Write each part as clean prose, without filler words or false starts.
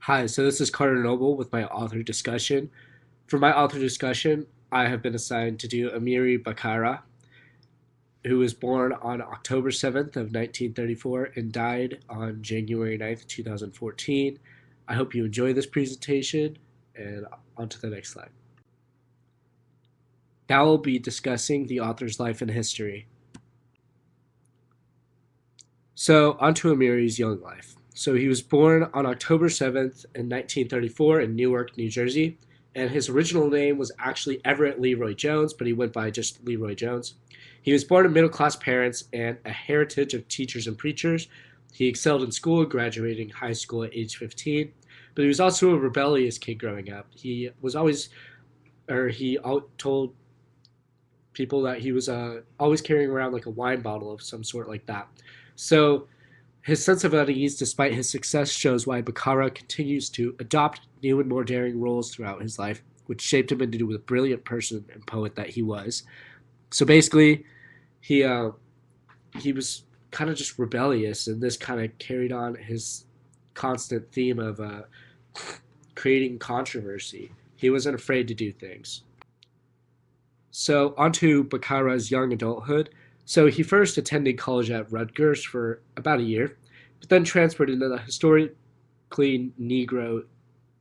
Hi, so this is Carter Noble with my author discussion. For my author discussion, I have been assigned to do Amiri Bakara, who was born on October 7th of 1934 and died on January 9th, 2014. I hope you enjoy this presentation, and on to the next slide. Now we'll be discussing the author's life and history. So, onto Amiri's young life. So, he was born on October 7th in 1934 in Newark, New Jersey, and his original name was actually Everett Leroy Jones, but he went by just Leroy Jones. He was born to middle class parents and a heritage of teachers and preachers. He excelled in school, graduating high school at age 15, but he was also a rebellious kid growing up. He was always, or he told people that he was always carrying around like a wine bottle of some sort like that. So his sense of unease, despite his success, shows why Bakara continues to adopt new and more daring roles throughout his life, which shaped him into the brilliant person and poet that he was. So basically, he uh, he was kind of just rebellious, and this kind of carried on his constant theme of creating controversy. He wasn't afraid to do things. So, onto Bakara's young adulthood. So, he first attended college at Rutgers for about a year, but then transferred into the historically Negro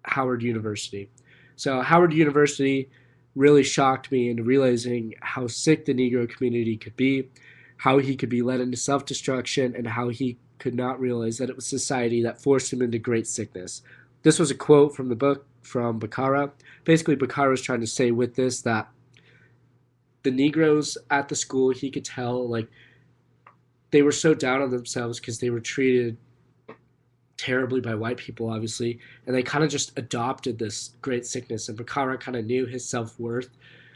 Howard University. So, Howard University really shocked me into realizing how sick the Negro community could be, how he could be led into self destruction, and how he could not realize that it was society that forced him into great sickness. This was a quote from the book from Bakara. Basically, Bakara was trying to say with this that the Negroes at the school, he could tell, like, they were so down on themselves because they were treated terribly by white people, obviously, and they kind of just adopted this great sickness. And Bakara kind of knew his self worth,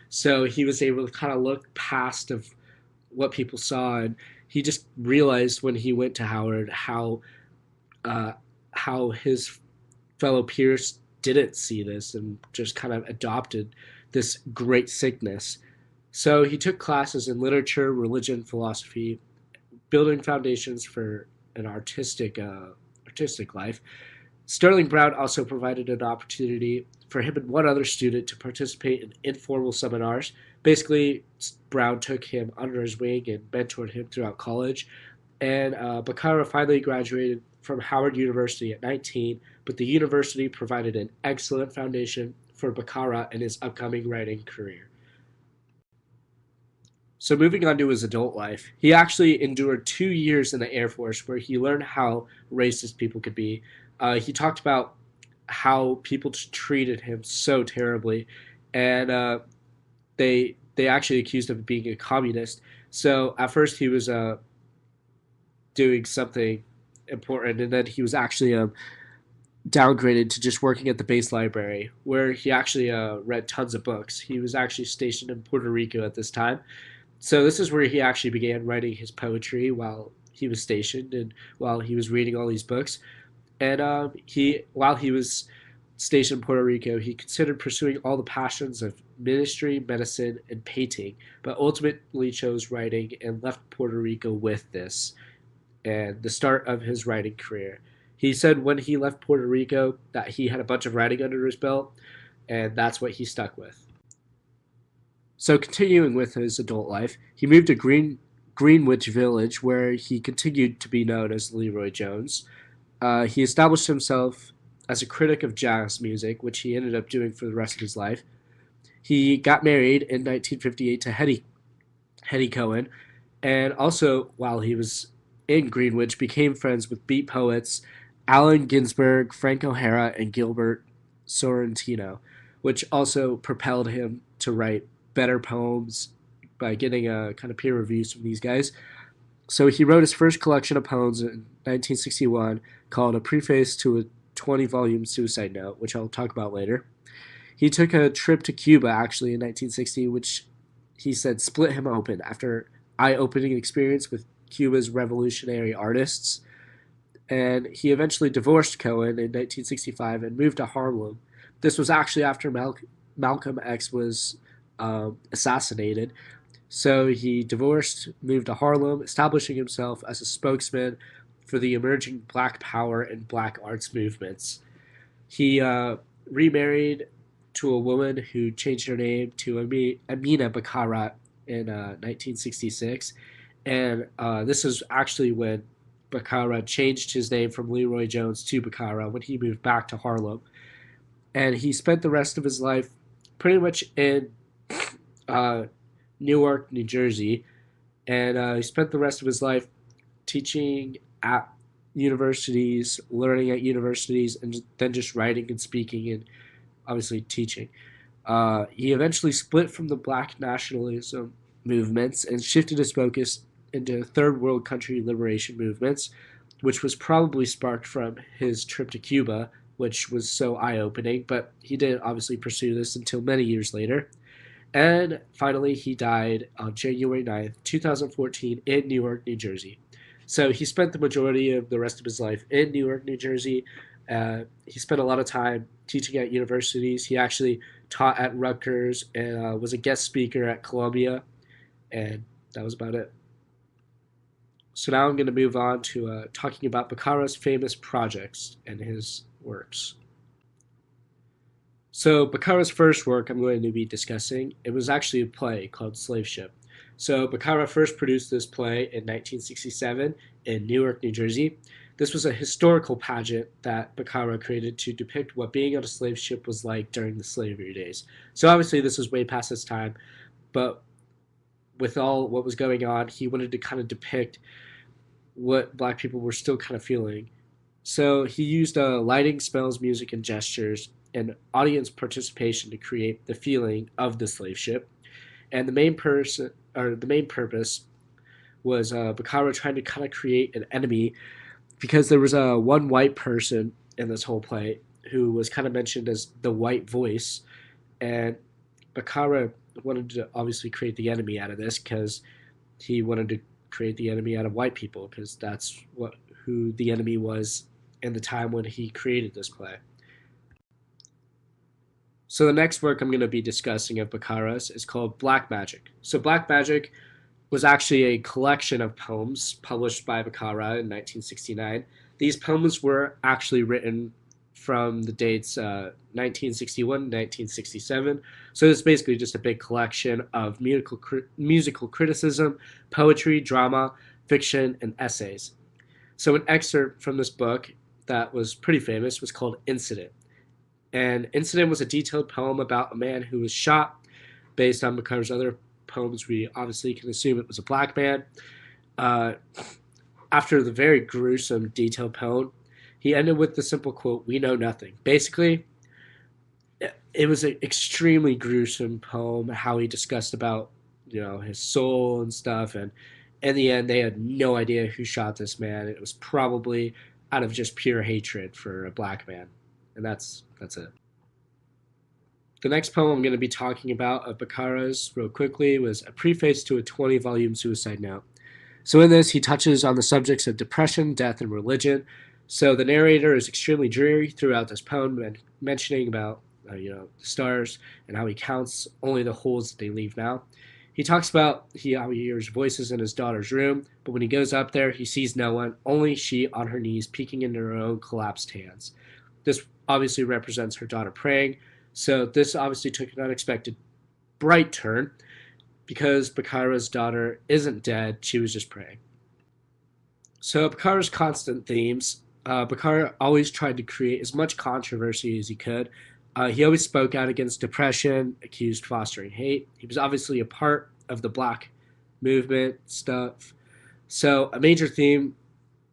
so he was able to kind of look past of what people saw, and he just realized when he went to Howard uh, how his fellow peers didn't see this and just kind of adopted this great sickness. So he took classes in literature, religion, philosophy, building foundations for an artistic life. Sterling Brown also provided an opportunity for him and one other student to participate in informal seminars. Basically, Brown took him under his wing and mentored him throughout college. And Bakara finally graduated from Howard University at 19, but the university provided an excellent foundation for Bakara in his upcoming writing career. So moving on to his adult life, he actually endured 2 years in the Air Force where he learned how racist people could be. He talked about how people just treated him so terribly, and they actually accused him of being a communist. So at first he was doing something important, and then he was actually downgraded to just working at the base library, where he actually read tons of books. He was actually stationed in Puerto Rico at this time, so this is where he actually began writing his poetry while he was stationed and while he was reading all these books. And while he was stationed in Puerto Rico, he considered pursuing all the passions of ministry, medicine, and painting, but ultimately chose writing and left Puerto Rico with this and the start of his writing career. He said when he left Puerto Rico that he had a bunch of writing under his belt, and that's what he stuck with. So, continuing with his adult life, he moved to Greenwich Village, where he continued to be known as Leroy Jones. He established himself as a critic of jazz music, which he ended up doing for the rest of his life. He got married in 1958 to Hetty Cohen, and also, while he was in Greenwich, became friends with beat poets Allen Ginsberg, Frank O'Hara, and Gilbert Sorrentino, which also propelled him to write better poems by getting kind of peer reviews from these guys. So he wrote his first collection of poems in 1961 called A Preface to a 20-volume suicide note, which I'll talk about later. He took a trip to Cuba actually in 1960, which he said split him open after eye-opening experience with Cuba's revolutionary artists. And he eventually divorced Cohen in 1965 and moved to Harlem. This was actually after Malcolm X was assassinated. So he divorced, moved to Harlem, establishing himself as a spokesman for the emerging Black Power and Black arts movements. He remarried to a woman who changed her name to Amina Bakara in 1966. And this is actually when Bakara changed his name from Leroy Jones to Bakara when he moved back to Harlem. And he spent the rest of his life pretty much in uh, Newark, New Jersey. And he spent the rest of his life teaching at universities, learning at universities, and then just writing and speaking and obviously teaching. He eventually split from the black nationalism movements and shifted his focus into third world country liberation movements, which was probably sparked from his trip to Cuba, which was so eye opening, but he didn't obviously pursue this until many years later. And finally, he died on January 9th, 2014, in Newark, New Jersey. So he spent the majority of the rest of his life in Newark, New Jersey. He spent a lot of time teaching at universities. He actually taught at Rutgers and was a guest speaker at Columbia, and that was about it. So now I'm going to move on to talking about Bakara's famous projects and his works. So Bakara's first work I'm going to be discussing, it was actually a play called Slave Ship. So Bakara first produced this play in 1967 in Newark, New Jersey. This was a historical pageant that Bakara created to depict what being on a slave ship was like during the slavery days. So obviously this was way past its time, but with all what was going on, he wanted to kind of depict what black people were still kind of feeling. So he used lighting, spells, music, and gestures, and audience participation to create the feeling of the slave ship. And the main purpose was Bakara trying to kind of create an enemy because there was a one white person in this whole play who was kind of mentioned as the white voice, and Bakara wanted to obviously create the enemy out of this because he wanted to create the enemy out of white people because that's what who the enemy was in the time when he created this play. So the next work I'm going to be discussing of Bakara's is called Black Magic. So Black Magic was actually a collection of poems published by Bakara in 1969. These poems were actually written from the dates 1961 1967. So it's basically just a big collection of musical criticism, poetry, drama, fiction, and essays. So an excerpt from this book that was pretty famous was called Incident. And Incident was a detailed poem about a man who was shot. Based on Bakara's other poems, we obviously can assume it was a black man. Uh, After the very gruesome, detailed poem, he ended with the simple quote, "We know nothing." Basically, it was an extremely gruesome poem, how he discussed about, his soul and stuff. And in the end, they had no idea who shot this man. It was probably out of just pure hatred for a black man. And that's it. The next poem I'm going to be talking about of Bakara's, real quickly, was a preface to a 20-volume suicide note. So in this, he touches on the subjects of depression, death, and religion. So the narrator is extremely dreary throughout this poem, and mentioning about the stars and how he counts only the holes that they leave now. He talks about how he hears voices in his daughter's room, but when he goes up there, he sees no one, only she on her knees peeking into her own collapsed hands. This obviously represents her daughter praying, so this obviously took an unexpected bright turn because Bakara's daughter isn't dead, she was just praying. So Bakara's constant themes, Bakara always tried to create as much controversy as he could. He always spoke out against depression, accused fostering hate. He was obviously a part of the black movement stuff. So a major theme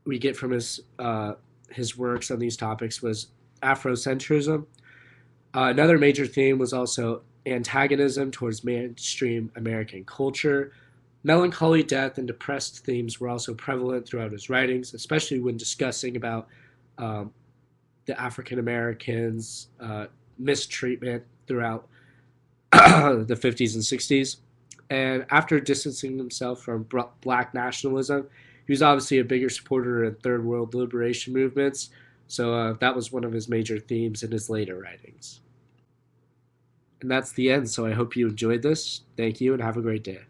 we get from his works on these topics was Afrocentrism. Another major theme was also antagonism towards mainstream American culture. Melancholy, death, and depressed themes were also prevalent throughout his writings, especially when discussing about um, the African Americans' mistreatment throughout the 50s and 60s. And after distancing himself from black nationalism, he was obviously a bigger supporter of third world liberation movements. So that was one of his major themes in his later writings. And that's the end. So I hope you enjoyed this. Thank you and have a great day.